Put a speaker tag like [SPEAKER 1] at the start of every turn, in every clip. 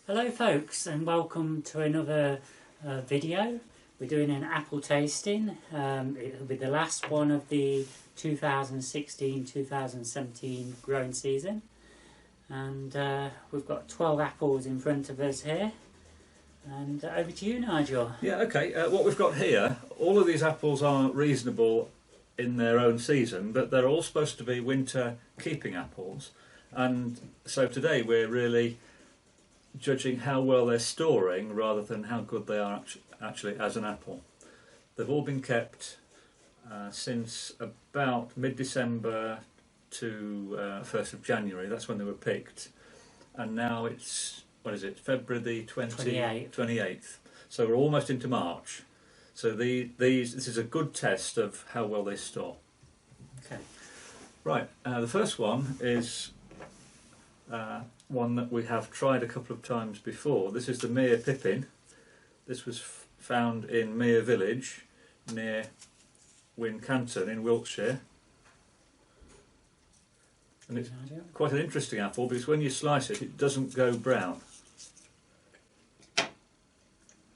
[SPEAKER 1] Hello folks, and welcome to another video. We're doing an apple tasting. It'll be the last one of the 2016-2017 growing season, and we've got 12 apples in front of us here. And over to you, Nigel.
[SPEAKER 2] Yeah, okay. What we've got here, all of these apples are reasonable in their own season, but they're all supposed to be winter keeping apples. And so today we're really judging how well they're storing rather than how good they are actually as an apple. They've all been kept since about mid-December to 1st of January. That's when they were picked. And now it's, what is it, February the 28th. So we're almost into March. So this is a good test of how well they store.
[SPEAKER 1] Okay.
[SPEAKER 2] Right, the first one is one that we have tried a couple of times before. This is the Mere Pippin. This was found in Mere Village near Wincanton in Wiltshire. And it's quite an interesting apple because when you slice it, it doesn't go brown.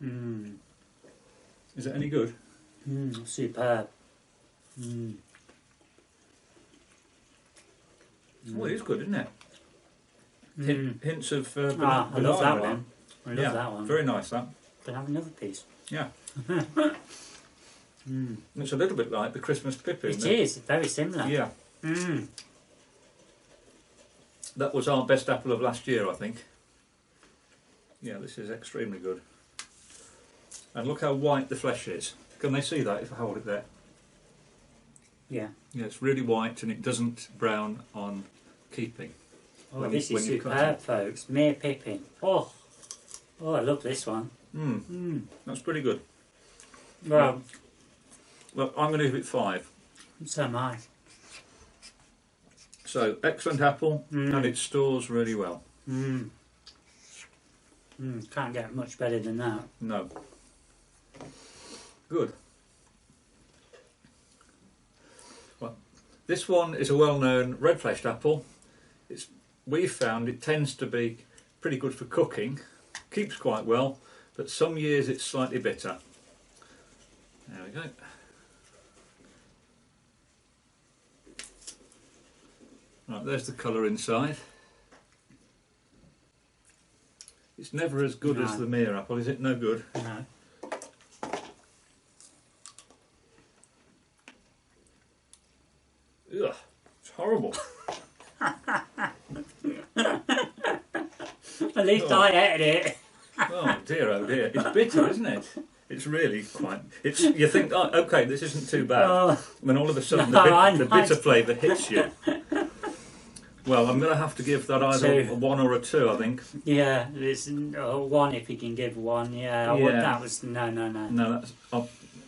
[SPEAKER 2] Is it any good?
[SPEAKER 1] Superb.
[SPEAKER 2] Well, it is good, isn't it? Hints of
[SPEAKER 1] I
[SPEAKER 2] banana
[SPEAKER 1] love that
[SPEAKER 2] in it.
[SPEAKER 1] one. I love that one.
[SPEAKER 2] Very nice, that.
[SPEAKER 1] Can I have another piece?
[SPEAKER 2] Yeah. It's a little bit like the Christmas pippin.
[SPEAKER 1] It is, very similar.
[SPEAKER 2] Yeah. That was our best apple of last year, I think. Yeah, this is extremely good. And look how white the flesh is. Can they see that if I hold it there?
[SPEAKER 1] Yeah.
[SPEAKER 2] Yeah, it's really white and it doesn't brown on keeping.
[SPEAKER 1] Oh, this is superb, folks. Mere Pippin. Oh, I love this one.
[SPEAKER 2] That's pretty good.
[SPEAKER 1] Well,
[SPEAKER 2] I'm going to give it 5.
[SPEAKER 1] so am I.
[SPEAKER 2] So, excellent apple and it stores really well.
[SPEAKER 1] Can't get much better than that.
[SPEAKER 2] No. Good. Well, this one is a well-known red-fleshed apple. We've found it tends to be pretty good for cooking, keeps quite well, but some years it's slightly bitter. There we go. Right, there's the colour inside. It's never as good as the Mere apple, is it? No good.
[SPEAKER 1] No.
[SPEAKER 2] Ugh, it's horrible.
[SPEAKER 1] At least I ate it.
[SPEAKER 2] Oh dear, it's bitter, isn't it? It's really quite. You think, oh, okay, this isn't too bad. When all of a sudden the bitter flavour hits you. Well, I'm going to have to give that either a 1 or a 2, I think.
[SPEAKER 1] Yeah, it's 1 if you can give 1. Yeah, that was no.
[SPEAKER 2] No, that's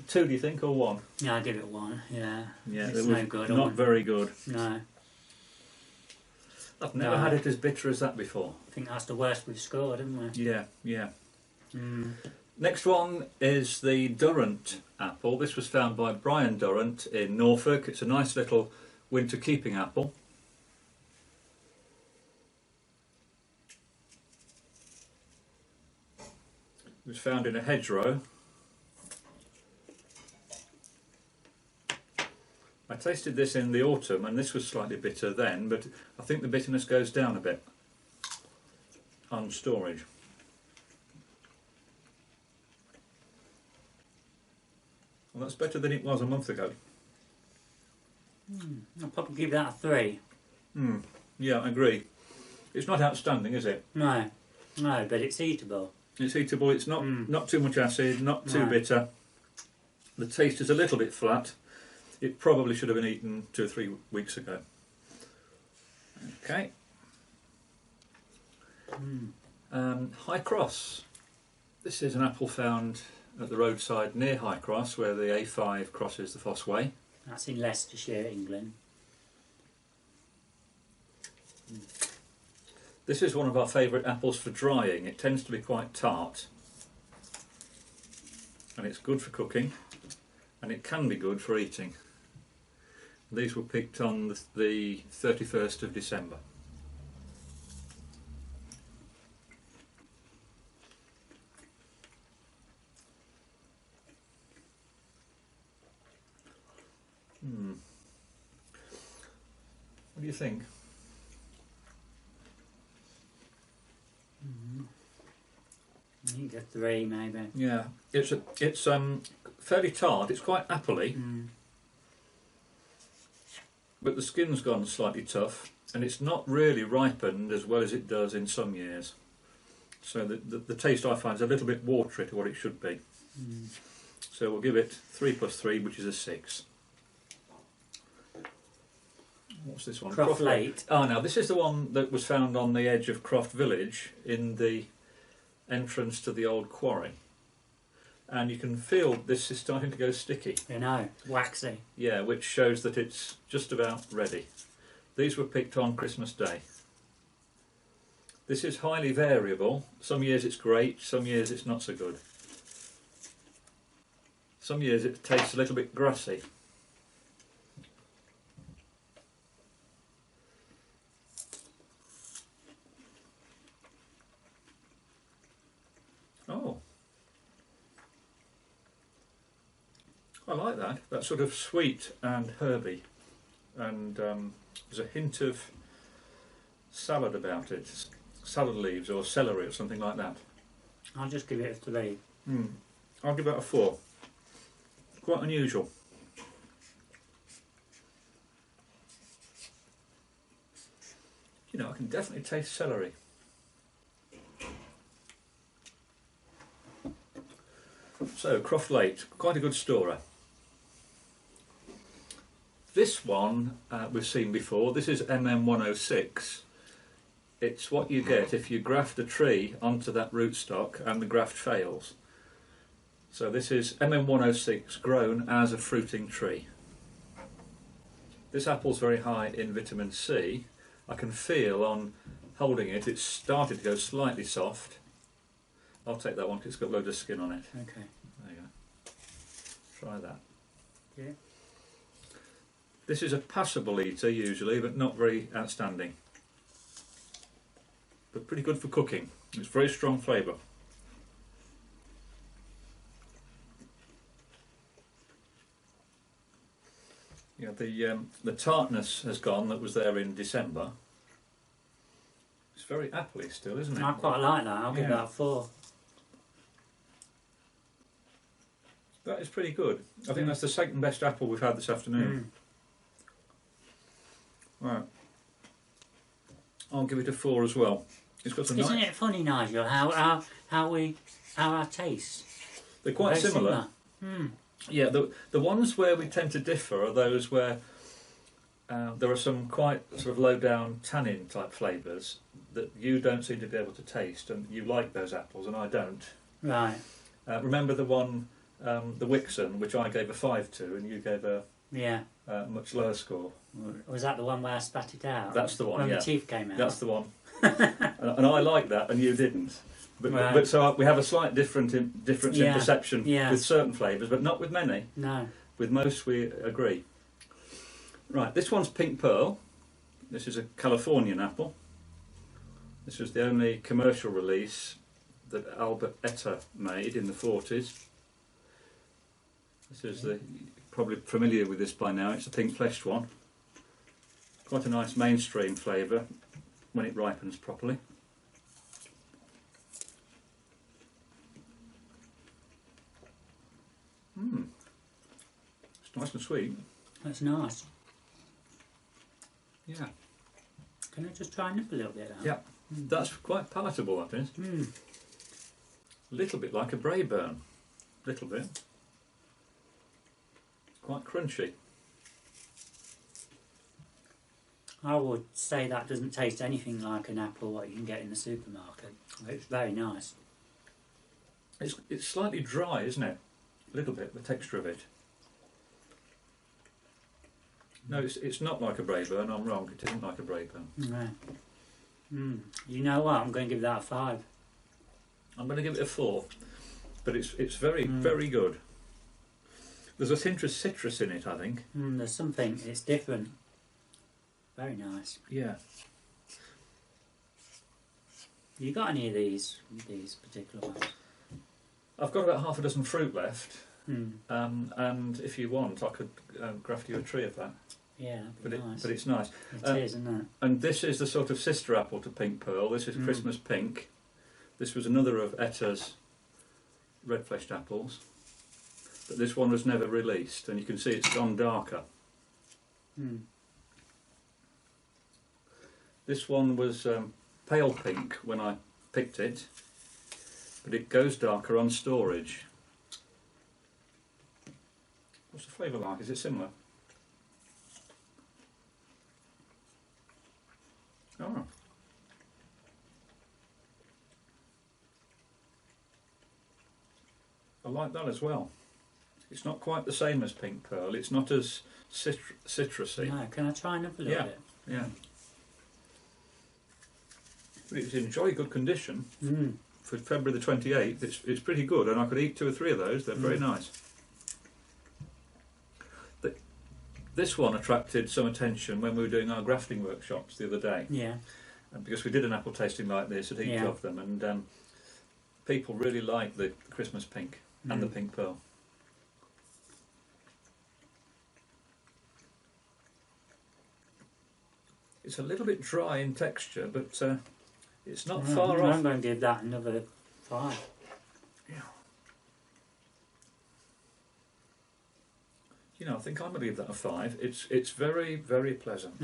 [SPEAKER 2] 2. Do you think, or 1?
[SPEAKER 1] Yeah, I'll give it 1. Yeah,
[SPEAKER 2] it's
[SPEAKER 1] no good.
[SPEAKER 2] Not very good.
[SPEAKER 1] No.
[SPEAKER 2] I've never had it as bitter as that before.
[SPEAKER 1] I think that's the worst we've scored, haven't we?
[SPEAKER 2] Yeah. Next one is the Durant apple. This was found by Brian Durant in Norfolk. It's a nice little winter keeping apple. It was found in a hedgerow. I tasted this in the autumn and this was slightly bitter then, but I think the bitterness goes down a bit on storage. Well, that's better than it was a month ago.
[SPEAKER 1] I'll probably give that a 3.
[SPEAKER 2] Yeah, I agree. It's not outstanding, is it?
[SPEAKER 1] No, but it's eatable.
[SPEAKER 2] It's eatable, it's not too much acid, not too bitter. The taste is a little bit flat. It probably should have been eaten 2 or 3 weeks ago. Okay. High Cross. This is an apple found at the roadside near High Cross where the A5 crosses the Fosse Way.
[SPEAKER 1] That's in Leicestershire, England.
[SPEAKER 2] This is one of our favourite apples for drying. It tends to be quite tart and it's good for cooking and it can be good for eating. These were picked on the 31st of December. you think?
[SPEAKER 1] I think a 3 maybe.
[SPEAKER 2] Yeah, it's fairly tart. It's quite appley, but the skin's gone slightly tough, and it's not really ripened as well as it does in some years. So the taste I find is a little bit watery to what it should be. So we'll give it 3 plus 3, which is a 6. What's this one?
[SPEAKER 1] Croft Late.
[SPEAKER 2] Oh, now this is the one that was found on the edge of Croft Village in the entrance to the old quarry. And you can feel this is starting to go sticky.
[SPEAKER 1] You know, waxy.
[SPEAKER 2] Yeah, which shows that it's just about ready. These were picked on Christmas Day. This is highly variable. Some years it's great, some years it's not so good. Some years it tastes a little bit grassy. Oh, I like that. That's sort of sweet and herby, and there's a hint of salad about it, salad leaves or celery or something like that.
[SPEAKER 1] I'll just give it a 3.
[SPEAKER 2] I'll give it a 4. Quite unusual. You know, I can definitely taste celery. So, Croft Late, quite a good storer. This one we've seen before. This is MM106. It's what you get if you graft a tree onto that rootstock and the graft fails. So this is MM106 grown as a fruiting tree. This apple's very high in vitamin C. I can feel on holding it, it's started to go slightly soft. I'll take that one because it's got loads of skin on it.
[SPEAKER 1] Okay.
[SPEAKER 2] There you go. Try that.
[SPEAKER 1] Yeah.
[SPEAKER 2] This is a passable eater usually, but not very outstanding. But pretty good for cooking. It's very strong flavour. Yeah, the tartness has gone that was there in December. It's very appley still, isn't it?
[SPEAKER 1] I quite like that. I'll give that a 4.
[SPEAKER 2] That is pretty good. I think that's the second best apple we've had this afternoon. Right. I'll give it a 4 as well. It's got some
[SPEAKER 1] Isn't
[SPEAKER 2] nice...
[SPEAKER 1] it funny, Nigel, how our tastes?
[SPEAKER 2] They're quite
[SPEAKER 1] Very
[SPEAKER 2] similar. Yeah, the ones where we tend to differ are those where there are some quite sort of low down tannin type flavours that you don't seem to be able to taste, and you like those apples and I don't.
[SPEAKER 1] Right.
[SPEAKER 2] Remember the one, the Wixon, which I gave a 5 to and you gave a much lower score.
[SPEAKER 1] Was that the one where I spat it out?
[SPEAKER 2] That's the one,
[SPEAKER 1] when
[SPEAKER 2] yeah.
[SPEAKER 1] the teeth came out?
[SPEAKER 2] That's the one. And I like that and you didn't. But,
[SPEAKER 1] Right.
[SPEAKER 2] but so we have a slight difference in perception
[SPEAKER 1] Yeah.
[SPEAKER 2] with certain flavours, but not with many.
[SPEAKER 1] No.
[SPEAKER 2] With most we agree. Right, this one's Pink Pearl. This is a Californian apple. This was the only commercial release that Albert Etter made in the 40s. This is the, probably familiar with this by now, it's a pink fleshed one. Quite a nice mainstream flavour when it ripens properly. It's nice and sweet.
[SPEAKER 1] That's nice.
[SPEAKER 2] Yeah.
[SPEAKER 1] Can I just try and nip a little bit out?
[SPEAKER 2] Yeah, that's quite palatable, that is. A little bit like a Braeburn. Little bit. Quite crunchy.
[SPEAKER 1] I would say that doesn't taste anything like an apple what you can get in the supermarket. It's very nice.
[SPEAKER 2] It's slightly dry, isn't it? A little bit, the texture of it. No, it's not like a Braeburn, I'm wrong, it isn't like a Braeburn.
[SPEAKER 1] No. You know what, I'm going to give that a 5.
[SPEAKER 2] I'm going to give it a 4, but it's very, very good. There's a hint of citrus in it, I think.
[SPEAKER 1] There's something, it's different. Very nice.
[SPEAKER 2] Yeah.
[SPEAKER 1] You got any of these particular ones?
[SPEAKER 2] I've got about half a dozen fruit left, and if you want, I could graft you a tree of that.
[SPEAKER 1] Yeah, that'd be nice.
[SPEAKER 2] But it's nice.
[SPEAKER 1] It is, isn't it?
[SPEAKER 2] And this is the sort of sister apple to Pink Pearl. This is Christmas Pink. This was another of Etta's red-fleshed apples. But this one was never released, and you can see it's gone darker. This one was pale pink when I picked it, but it goes darker on storage. What's the flavour like? Is it similar? Oh. I like that as well. It's not quite the same as Pink Pearl. It's not as citrusy.
[SPEAKER 1] No, can I try another little bit?
[SPEAKER 2] Yeah. But it's in jolly good condition. For February the 28th. It's pretty good, and I could eat 2 or 3 of those. They're very nice. This one attracted some attention when we were doing our grafting workshops the other day.
[SPEAKER 1] Yeah.
[SPEAKER 2] Because we did an apple tasting like this at each of them, and people really liked the Christmas Pink and the Pink Pearl. It's a little bit dry in texture, but it's not far off.
[SPEAKER 1] I'm going to give that another 5.
[SPEAKER 2] Yeah. You know, I think I'm going to give that a 5. It's very, very pleasant.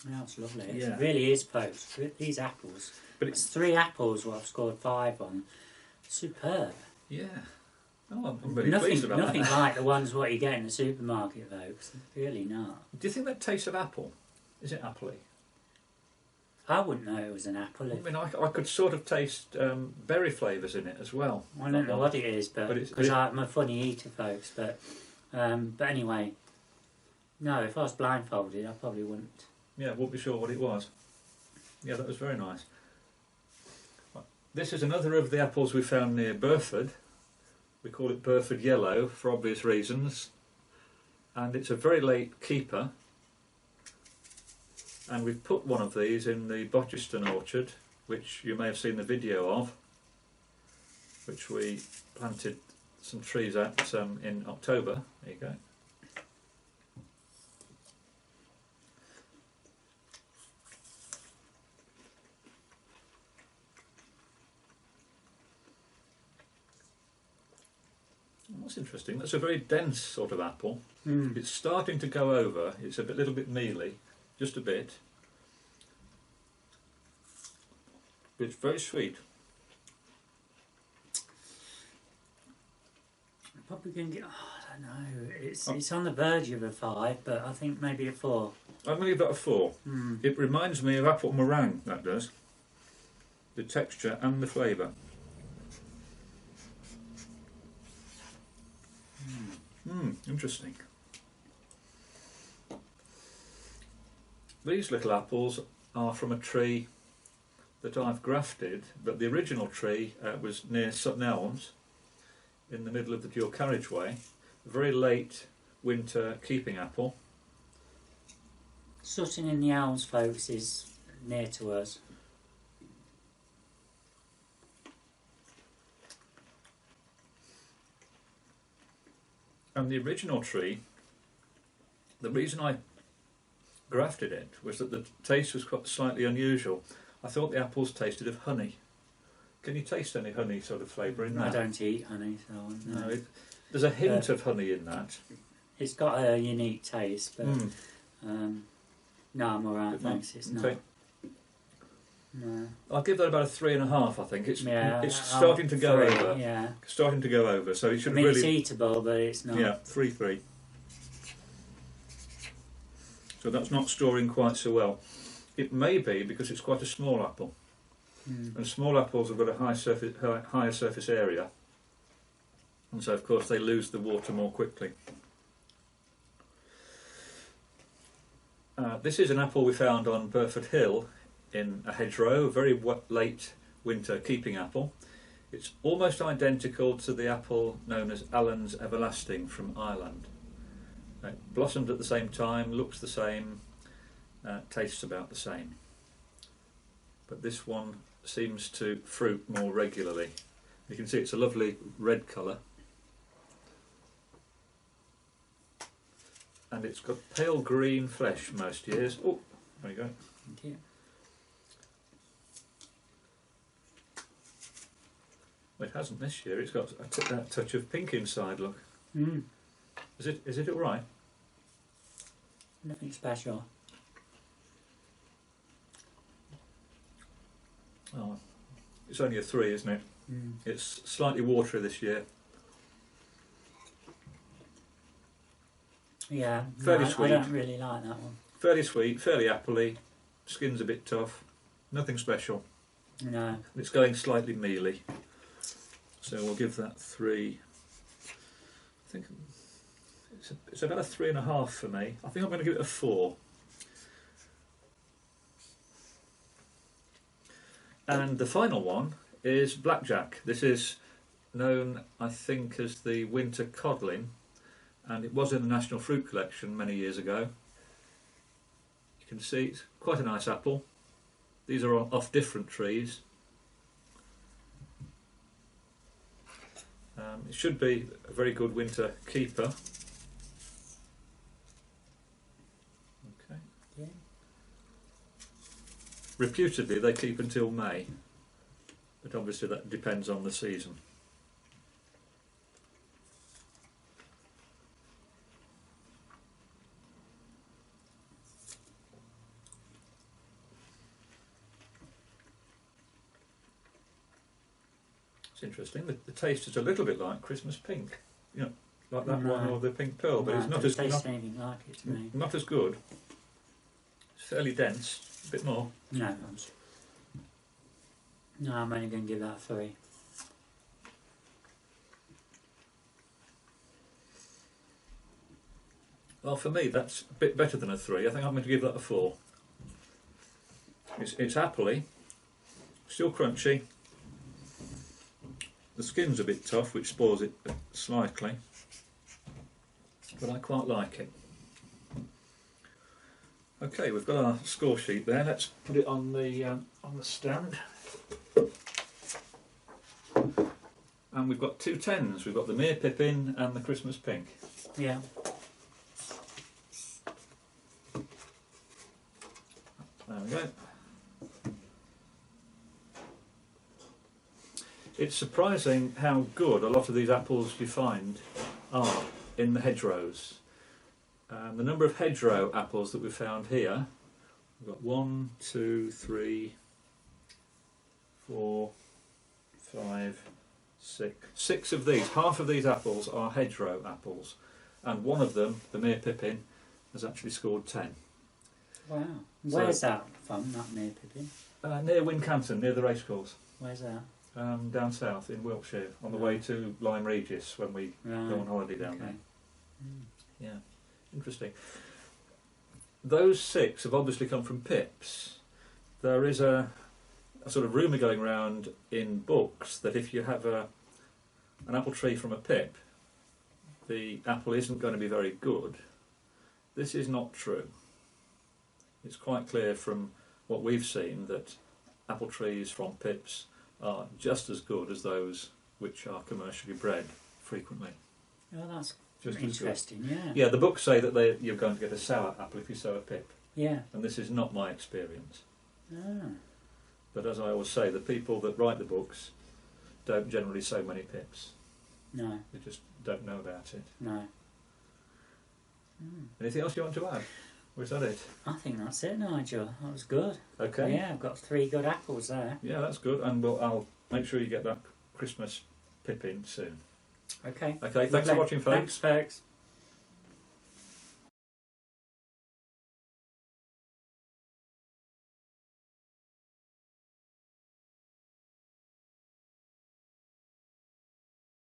[SPEAKER 1] Yeah, it's lovely.
[SPEAKER 2] Yeah.
[SPEAKER 1] It really is, folks. These apples.
[SPEAKER 2] But
[SPEAKER 1] it's 3 apples what I've scored 5 on. Superb.
[SPEAKER 2] Yeah. Oh, I'm really pleased about
[SPEAKER 1] nothing
[SPEAKER 2] that.
[SPEAKER 1] like the ones what you get in the supermarket, folks. Really not.
[SPEAKER 2] Do you think that tastes of apple? Is it appley?
[SPEAKER 1] I wouldn't know it was an apple.
[SPEAKER 2] I mean, I could sort of taste berry flavours in it as well.
[SPEAKER 1] I don't know what it is, but because I'm a funny eater, folks. But anyway, no. If I was blindfolded, I probably wouldn't.
[SPEAKER 2] Yeah, wouldn't be sure what it was. Yeah, that was very nice. This is another of the apples we found near Burford. We call it Burford Yellow for obvious reasons, and it's a very late keeper. And we've put one of these in the Botcheston orchard, which you may have seen the video of, which we planted some trees at in October. There you go. That's interesting. That's a very dense sort of apple. It's starting to go over. It's a little bit mealy, just a bit. But it's very sweet.
[SPEAKER 1] I'm probably going to get. I don't know. It's on the verge of a 5, but I think maybe a 4.
[SPEAKER 2] I'm going to give that a 4. It reminds me of apple meringue. That does. The texture and the flavour. Interesting. These little apples are from a tree that I've grafted, but the original tree was near Sutton Elms, in the middle of the dual carriageway. A very late winter keeping apple.
[SPEAKER 1] Sutton in the Elms, folks, is near to us.
[SPEAKER 2] And the original tree, the reason I grafted it was that the taste was quite slightly unusual. I thought the apples tasted of honey. Can you taste any honey sort of flavour in that?
[SPEAKER 1] I don't eat honey, so no.
[SPEAKER 2] There's a hint of honey in that.
[SPEAKER 1] It's got a unique taste, but no, I'm alright, thanks. It's not. No.
[SPEAKER 2] I'll give that about a 3.5. I think it's starting to go
[SPEAKER 1] 3,
[SPEAKER 2] over.
[SPEAKER 1] Yeah,
[SPEAKER 2] starting to go over. So it should
[SPEAKER 1] it's
[SPEAKER 2] really.
[SPEAKER 1] It's eatable, but it's not.
[SPEAKER 2] Yeah, 3-3. So that's not storing quite so well. It may be because it's quite a small apple, and small apples have got a higher surface area, and so of course they lose the water more quickly. This is an apple we found on Burford Hill in a hedgerow, a very late winter keeping apple. It's almost identical to the apple known as Allen's Everlasting from Ireland. It blossomed at the same time, looks the same, tastes about the same. But this one seems to fruit more regularly. You can see it's a lovely red colour. and it's got pale green flesh most years. Oh, there you go.
[SPEAKER 1] Thank you.
[SPEAKER 2] Well, it hasn't this year. It's got that touch of pink inside. Look,
[SPEAKER 1] Mm.
[SPEAKER 2] is it all right?
[SPEAKER 1] Nothing special.
[SPEAKER 2] Oh, it's only a 3, isn't it?
[SPEAKER 1] Mm.
[SPEAKER 2] It's slightly watery this year.
[SPEAKER 1] Yeah,
[SPEAKER 2] Fairly
[SPEAKER 1] no, I
[SPEAKER 2] sweet.
[SPEAKER 1] don't really like that one.
[SPEAKER 2] Fairly sweet, fairly appley. Skin's a bit tough. Nothing special.
[SPEAKER 1] No.
[SPEAKER 2] It's going slightly mealy. So we'll give that 3. I think it's about a 3.5 for me. I think I'm going to give it a 4. And the final one is Blackjack. This is known, I think, as the winter codlin, and it was in the National Fruit Collection many years ago. You can see it's quite a nice apple. These are off different trees. It should be a very good winter keeper. Okay.
[SPEAKER 1] Yeah.
[SPEAKER 2] Reputedly they keep until May, but obviously that depends on the season. It's interesting. The taste is a little bit like Christmas pink, you know, like that one or the pink pearl, but
[SPEAKER 1] No,
[SPEAKER 2] it's not
[SPEAKER 1] it
[SPEAKER 2] as
[SPEAKER 1] doesn't taste anything like it to me.
[SPEAKER 2] not as good. It's fairly dense, a bit more.
[SPEAKER 1] No, I'm only going to give that a 3.
[SPEAKER 2] Well, for me that's a bit better than a 3. I think I'm going to give that a 4. It's appley, still crunchy. The skin's a bit tough, which spoils it slightly, but I quite like it. Okay, we've got our score sheet there. Let's put it on the stand. And we've got 2 10s. We've got the Mere Pippin and the Christmas Pink.
[SPEAKER 1] Yeah.
[SPEAKER 2] There we go. It's surprising how good a lot of these apples you find are in the hedgerows. The number of hedgerow apples that we've found here, we've got 1, 2, 3, 4, 5, 6. 6 of these, half of these apples are hedgerow apples, and one of them, the Mere Pippin, has actually scored 10.
[SPEAKER 1] Wow.
[SPEAKER 2] So-
[SPEAKER 1] Where's that from, that Mere Pippin?
[SPEAKER 2] Near Wincanton, near the racecourse,
[SPEAKER 1] Where's that?
[SPEAKER 2] down south in Wiltshire, on the way to Lyme Regis when we
[SPEAKER 1] Right.
[SPEAKER 2] go on holiday down
[SPEAKER 1] Okay.
[SPEAKER 2] there.
[SPEAKER 1] Mm.
[SPEAKER 2] Yeah, interesting. Those 6 have obviously come from pips. There is a sort of rumour going around in books that if you have an apple tree from a pip, the apple isn't going to be very good. This is not true. It's quite clear from what we've seen that apple trees from pips are just as good as those which are commercially bred frequently.
[SPEAKER 1] Oh, that's
[SPEAKER 2] Just as good.
[SPEAKER 1] interesting, yeah.
[SPEAKER 2] Yeah, the books say that you're going to get a sour apple if you sow a pip,
[SPEAKER 1] Yeah.
[SPEAKER 2] and this is not my experience.
[SPEAKER 1] Ah.
[SPEAKER 2] But as I always say, the people that write the books don't generally sow many pips.
[SPEAKER 1] No,
[SPEAKER 2] They just don't know about it.
[SPEAKER 1] no. Mm.
[SPEAKER 2] Anything else you want to add? Or is that it?
[SPEAKER 1] I think that's it, Nigel. That was good.
[SPEAKER 2] Okay.
[SPEAKER 1] Yeah, I've got 3 good apples there.
[SPEAKER 2] Yeah, that's good. And I'll make sure you get that Christmas pippin soon.
[SPEAKER 1] Okay.
[SPEAKER 2] Okay, thanks for
[SPEAKER 1] Lovely.
[SPEAKER 2] watching, folks.
[SPEAKER 1] Thanks, folks.